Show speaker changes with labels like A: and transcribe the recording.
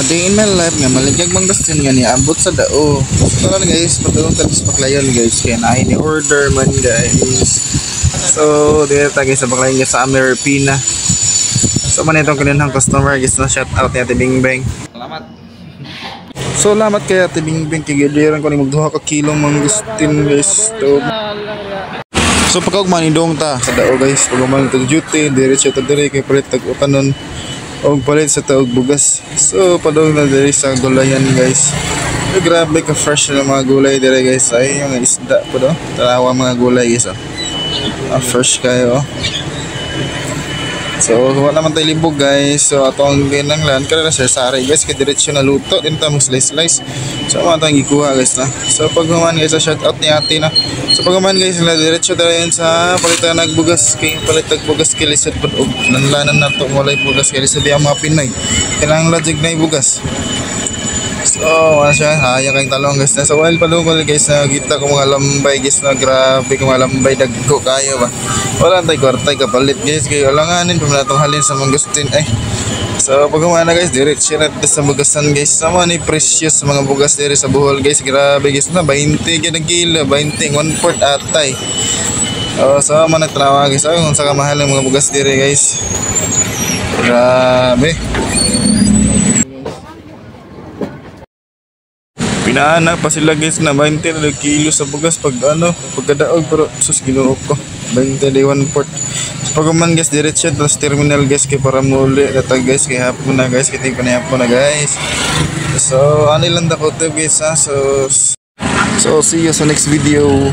A: A day in my life nga maligag mang gastin nga ni abot sa dao. So tara guys, padulong tayo sa paklayon guys kaya na ni order man guys. So dito tayo sa paklayon guys sa Ameripina. So man itong kaninang customer guys na shout out ni Ate Bingbing. Salamat. So salamat kay Ate Bingbing kay giliran ko ni magduha ka kilong mangustin guys. So pagkaugman indong ta sa dao guys, pagkaugman to duty, diretso ta dire kay palit tag utanon og palit sa taog bugas. So padong na dire sa gulayan guys. So, grabe ka fresh na mga gulay dire guys. Ay yung isda po do. Tarawa mga gulay guys. Fresh kayo. So wala naman tayo libog guys. So atong ginanglan kada sa sari guys kay diretso na luto din ta mo slice. So mga tang gikuha guys na. So pag human guys shout out ni ate na. So pag human guys na diretso dayon sa palitan nagbugas kay palitag bugas kay lisod pud og nanlanan nato walay bugas kay lisod ang mga Pinoy. Kinahanglan jig na bugas. So wala siya haya kang talong guys na. So while palungkol guys na kita ko mga lambay guys na grabe ko mga lambay dagko kayo ba. Wala tay kwartay kapalit guys kay alanganin pa natong halin sa mangustin ay. So pag humana guys diretso na sa bugasan guys. Sama ni precious mga bugas diri sa Bohol guys. Grabe guys na 20 gyud ang kilo, 20 1/4 atay. Sama na trawa guys. Ay unsa ka mahal ang mga bugas diri guys. Grabe. Pinaana pa sila guys na 20 na kilo sa bugas pag pagkadaog pero sus Ginoo ko 20 day 1/4. So pag man guys diretso sa terminal guys kay para muli datag guys kay hapon na guys kay pa na hapon na guys. So ano lang dako guys ha. So see you sa next video.